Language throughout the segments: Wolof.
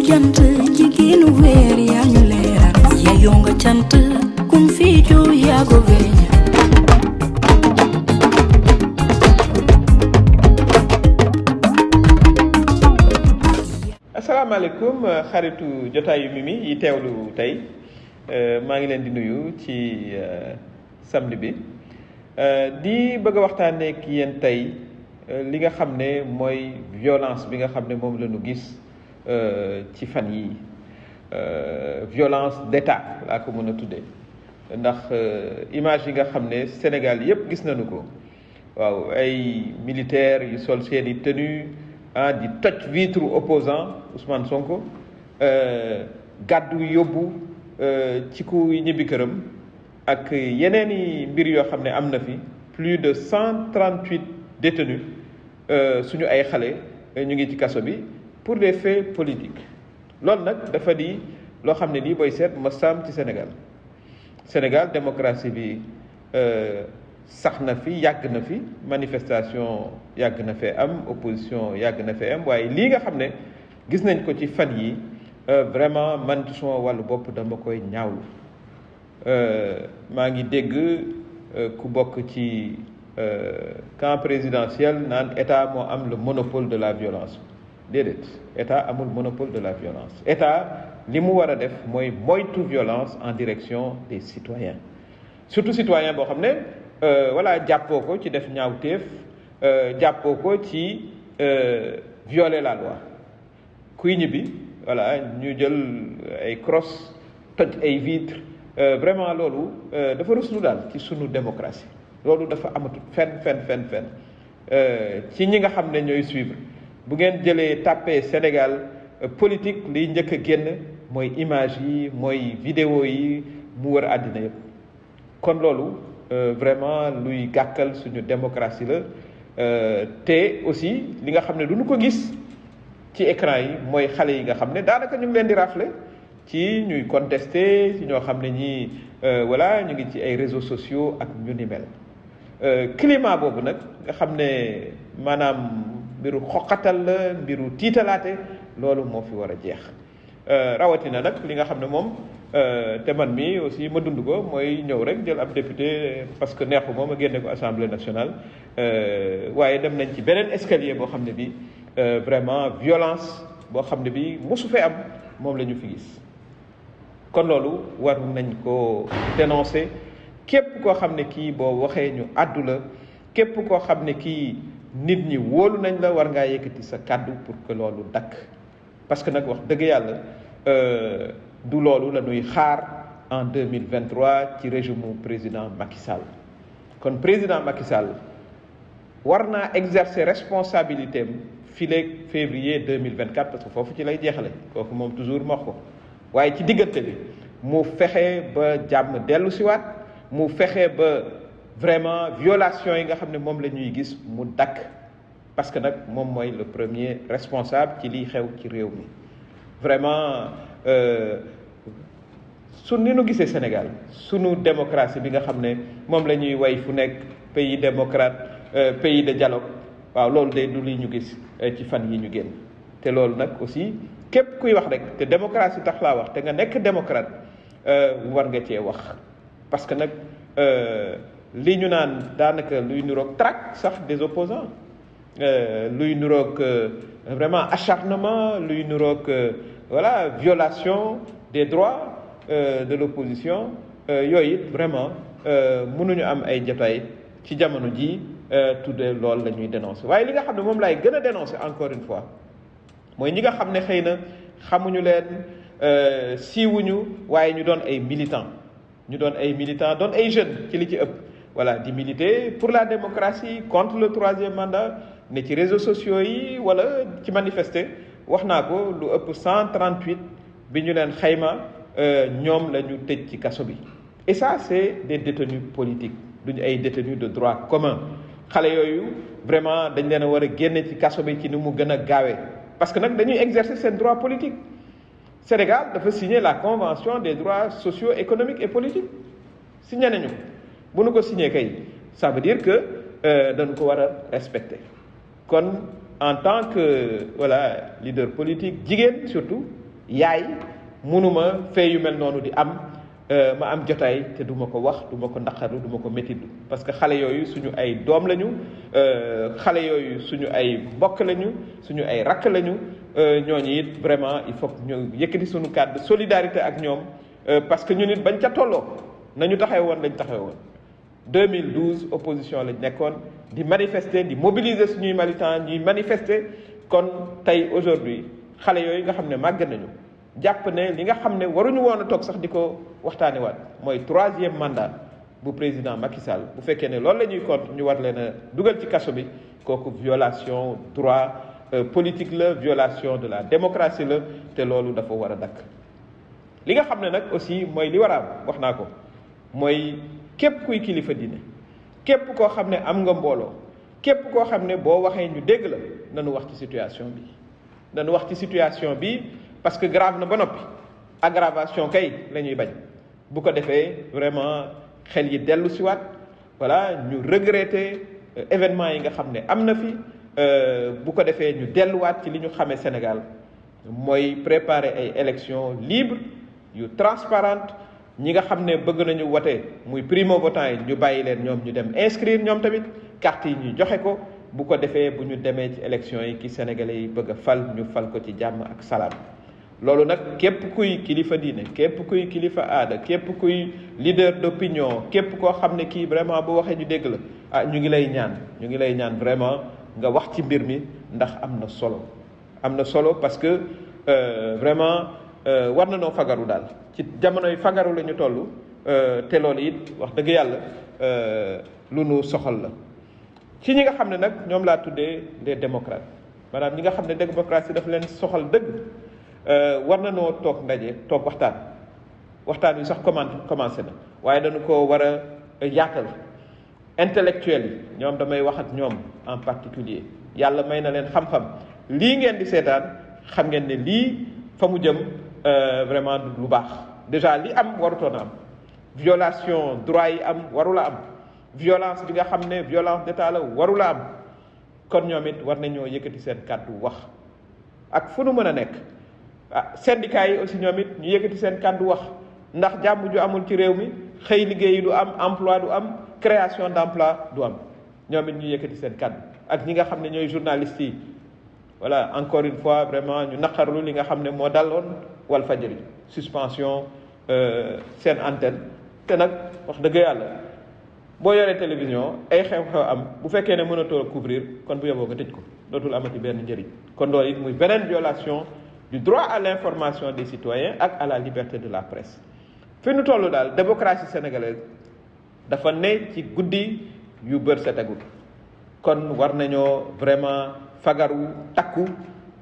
jant jigéenu weer yaa ñu leeral yeyoo nga cant kum fi joo yaa ko weñ asalaamaaleykum xaritu jotaayu Mimi yi teewlu tey maa ngi leen di nuyu ci samedi bi di bëgg a waxtaanee ak yéen tey li nga xam ne mooy violence bi nga xam ne moom la ñu gis ci fan yi violence d'État laa ko mën a tuddee ndax image yi nga xam ne Sénégal yépp gis nañu ko waaw ay militaires yu sol seeni tenue di toj vitre opposant Ousmane Sonko gàddu yóbbu ci ku ñibbi këram ak yeneen i mbir yoo xam ne am na fi plus de 138 détenus suñu ay xale ñu ngi ci kaso bi pour des faits politiques loolu nag dafa di loo xam ne lii booy seet ma saam ci Sénégal démocratie bi sax na fi yàgg na fi manifestation yàgg na fee am opposition yàgg na fee am waaye lii nga xam ne gis nañ ko ci fan yi vraiment man ci sama wàllu bopp dama koy ñaawlu maa ngi dégg ku bokk ci camp présidentiel naan état moo am le monopole de la violence déedéet état amul monopole de la violence état li mu war a def mooy moytu violence en direction des citoyens surtout citoyen boo xam ne voilà jàppoo ko ci def ñaawteef jàppoo ko ci violer la loi kuy ñibbi voilà ñu jël ay crosse toj ay vitres vraiment loolu dafa ruslu daal ci sunu démocratie loolu dafa amatul fenn ci ñi nga xam ne ñooy suivre bu ngeen jëlee tàppee Sénégal politique liy njëkk a génn mooy image yi mooy vidéo yi mu wër àddina yëpp kon loolu vraiment luy gàkkal suñu démocratie la te aussi li nga xam ne du ñu ko gis ci écran yi mooy xale yi nga xam ne daanaka ñu ngi leen di rafle ci ñuy contester ci ñoo xam ne ñii voilà ñu ngi ci ay réseaux sociaux ak ñu ni mel climat boobu nag nga xam ne maanaam mbiru xoqatal la mbiru tiitalaate loolu moo fi war a jeex rawatina nag li nga xam ne moom te man mi aussi ma dund ko mooy ñëw rek jël ab député parce que neexu moom a génne ko assemblée nationale waaye dem nañ ci beneen escalier boo xam ne bi vraiment violence boo xam ne bi mosu fee am moom la ñu fi gis kon loolu war nañ ko dénoncer képp koo xam ne kii boo waxee ñu àddu la képp koo xam ne kii nit ñi wóolu nañ la war ngaa yëkkati sa kàddu pour que loolu dakk parce que nag wax dëgg yàlla du loolu la ñuy xaar en 2023 ci régime mu président Macky Sall kon président Macky Sall war naa exercer responsabilité am fileeg février 2024 parce que foofu ci lay jeexale kooku moom toujours ma wax ko waaye ci diggante bi mu fexe ba jàmm dellu siwaat mu fexe ba vraiment violation yi nga xam ne moom la ñuy gis mu dakk parce que nag moom mooy le premier responsable ci liy xew ci réew mi vraiment su ni nu gisee Sénégal sunu démocratie bi nga xam ne moom la ñuy way fu nekk pays démocrate pays de dialogue waaw loolu de du li ñu gis ci fan yi ñu génn te loolu nag aussi képp kuy wax rek te démocratie tax laa wax te nga nekk démocrate war nga cee wax parce que nag li ñu naan daanaka luy niroog traque sax des opposants luy niroog vraiment acharnement luy niroog voilà violation des droits de l'opposition yooyu it vraiment mënuñu am ay jotaay ci jamono ji tuddee loolu la ñuy dénoncer waaye li nga xam ne moom laay gën a dénoncer encore une fois mooy ñi nga xam ne xëy na xamuñu leen siiwuñu waaye ñu doon ay militants doon ay jeunes ci li ci ëpp voilà di militer pour la démocratie contre le troisième mandat ne ci réseaux sociaux yi wala ci manifester wax naa ko lu ëpp 138 bi ñu leen xayma ñoom la ñu tëj ci kaso bi et ça c'est des détenus politiques duñu ay détenus de droit commun xale yooyu vraiment dañ leen a war a génne ci kaso bi ci ni mu gën a gaawee parce que nag dañuy exercer seen droit politique Sénégal dafa signer la convention des droits sociaux économiques et politiques signé nañu bu nu ko signé kay ça veut dire que dañ ko war a respecter kon en tant que voilà leader politique jigéen surtout yaay mënuma fee yu mel noonu di am ma am jotaay te duma ko wax duma ko naqarlu duma ko méttidu parce que xale yooyu suñu ay doom lañu xale yooyu suñu ay mbokk lañu suñu ay rakk lañu ñooñu it vraiment il faut ñu yëkkati suñu kàddu solidarité ak ñoom parce que ñu nit bañ ca tolloo nañu taxaw woon lañ taxaw woon 2012 opposition lañ nekkoon di manifester di mobiliser suñuy militants ñuy manifester kon tey aujourd'hui xale yooyu nga xam ne màgg nañu jàpp ne li nga xam ne waruñu woon a toog sax di ko waxtaane waat mooy 3e mandat bu président Macky Sall bu fekkee ne loolu la ñuy compte ñu war leen a dugal ci kaso bi kooku violation droit politique la violation de la démocratie la te loolu dafa war a dakk li nga xam ne nag aussi mooy li war a am wax naa ko mooy képp kuy kilifa diine képp koo xam ne am nga mbooloo képp koo xam ne boo waxee ñu dégg la nañu wax ci situation bi nañu wax ci situation bi parce que grave na ba noppi aggravation kay la ñuy bañ bu ko defee vraiment xel yi dellu si waat voilà ñu regretter événement yi nga xam ne am na fi bu ko defee ñu delluwaat ci li ñu xamee Sénégal mooy préparer ay élections libres yu transparentes ñi nga xam ne bëgg nañu wote muy primo votant yi ñu bàyyi leen ñoom ñu dem inscrire ñoom tamit carte yi ñu joxe ko bu ko defee bu ñu demee ci élections yi ki sénégalais yi bëgg a fal ñu fal ko ci jàmm ak salaam loolu nag képp kuy kilifa diine képp kuy kilifa aada képp kuy leader d'opinion képp koo xam ne kii vraiment bu waxee ñu dégg la ah ñu ngi lay ñaan vraiment nga wax ci mbir mi ndax am na solo parce que vraiment war na noo fagaru daal ci jamonoy fagaru la ñu toll te loolu it wax dëgg yàlla lu nu soxal la ci ñi nga xam ne nag ñoom laa tuddee les démocrates maanaam ñi nga xam ne démocratie dafa leen soxal dëgg war na noo toog ndaje toog waxtaan wi sax commencé na waaye dañu ko war a yaatal intellectuels yi ñoom damay wax ak ñoom en particulier yàlla may na leen xam-xam lii ngeen di seetaan xam ngeen ne lii fa mu jëm vraiment lu baax déjà li am warutoon a am violation droit yi am warula am violence bi nga xam ne violence d'état la warula am kon ñoom it war nañoo yëkkati seen kàddu wax ak fu nu mën a nekk syndicats yi aussi ñoom it ñu yëkkati seen kàddu wax ndax jàmm ju amul ci réew mi xëy liggéey du am emploi du am création d'emploi du am ñoom it ñu yëkkati seen kàddu ak ñi nga xam ne ñooy journalistes yi voilà encore une fois vraiment ñu naqarlu li nga xam ne moo daloon Walfadjri suspension seen antenne te nag wax dëgg yàlla boo yoree télévision ay xew-xew am bu fekkee ne mënatoo couvrir kon bu yeboo nga tëj ko dootul amati benn njëriñ kon loolu it muy beneen violation du droit à l'information des citoyens ak à la liberté de la presse fi nu toll daal démocratie sénégalaise dafa ne ci guddi yu bër setagul kon war nañoo vraiment fagaru takku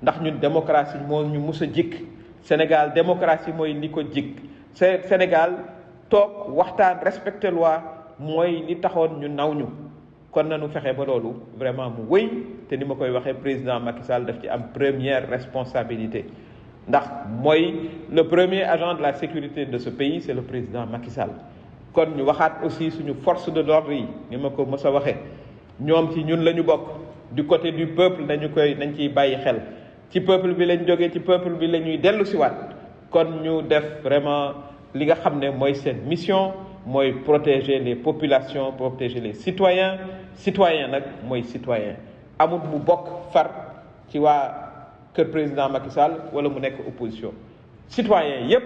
ndax ñun démocratie moo ñu mus a jikk Sénégal démocratie mooy li ko jikk Sénégal toog waxtaan respecter loi mooy li taxoon ñu naw ñu kon nañu fexe ba loolu vraiment mu wëy te ni ma koy waxee président Macky Sall daf ci am première responsabilité ndax mooy le premier agent de la sécurité de ce pays c'est le président Macky Sall kon ñu waxaat aussi suñu force de l'ordre yi ni ma ko mës a waxee ñoom ci ñun la ñu bokk du côté du peuple nañ ciy bàyyi xel ci peuple bi lañ jógee ci peuple bi la ñuy dellu si waat kon ñu def vraiment li nga xam ne mooy seen mission mooy protéger les populations protéger les citoyens nag mooy citoyen amul mu bokk far ci waa kër président Macky Sall wala mu nekk opposition citoyen yépp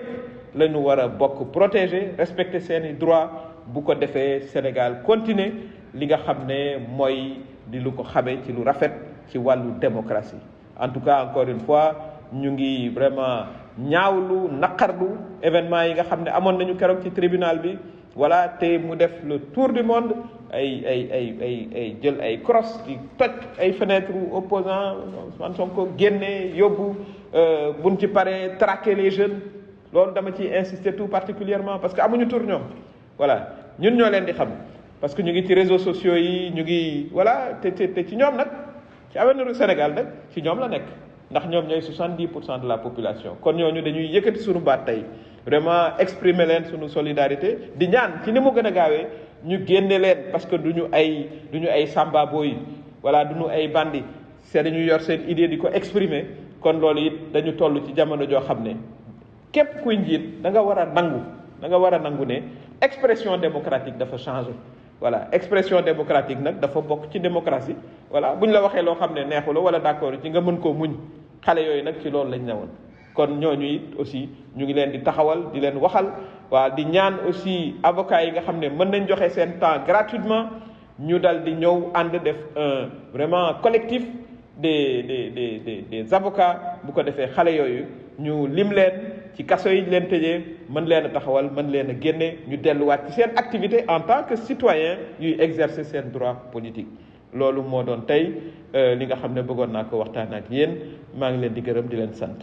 la ñu war a bokk protéger respecter seeni droits bu ko defee Sénégal continuer li nga xam ne mooy di lu ko xamee ci lu rafet ci wàllu démocratie en tout cas encore une fois ñu ngi vraiment ñaawlu naqarlu événement yi nga xam ne amoon nañu keroog ci tribunal bi voilà te mu def le tour du monde ay jël ay crosse di toj ay fenêtre opposant Ousmane Sonko génne yóbbu buñ ci paree traquer les jeunes loolu dama ciy insister tout particulièrement parce que amuñu tour ñoom voilà ñun ñoo leen di xam parce que ñu ngi ci réseaux sociaux yi ñu ngi voilà te ci ñoom nag ci avenir du Sénégal nag ci ñoom la nekk ndax ñoom ñooy 70% de la population kon ñooñu dañuy yëkkati suñu baat tey vraiment exprimer leen suñu solidarité di ñaan ci ni mu gën a gaawee ñu génne leen parce que duñu ay samba boy voilà duñu ay bandi c'est dañu yor seen idée di ko exprimer kon loolu it dañu toll ci jamono joo xam ne képp kuy njiit da nga war a nangu ne expression démocratique dafa changer. Voilà, expression démocratique nag dafa bokk ci démocratie. Voilà, buñ la waxee loo xam ne neexu la wala d'accord ci nga mën koo muñ xale yooyu nag ci loolu lañ newoon. kon ñooñu it aussi ñu ngi leen di taxawal di leen waxal waa di ñaan aussi avocats yi nga xam ne mën nañ joxe seen temps gratuitement ñu dal di ñëw ànd def un vraiment collectif des avocats bu ko defee xale yooyu ñu lim leen ci kaso yi leen tëjee mën leen a taxawal mën leen a génne ñu delluwaat ci seen activité en tant que citoyen yuy exercer seen droit politique. loolu moo doon tey li nga xam ne bëggoon naa ko waxtaan ak yéen maa ngi leen di gërëm di leen sant.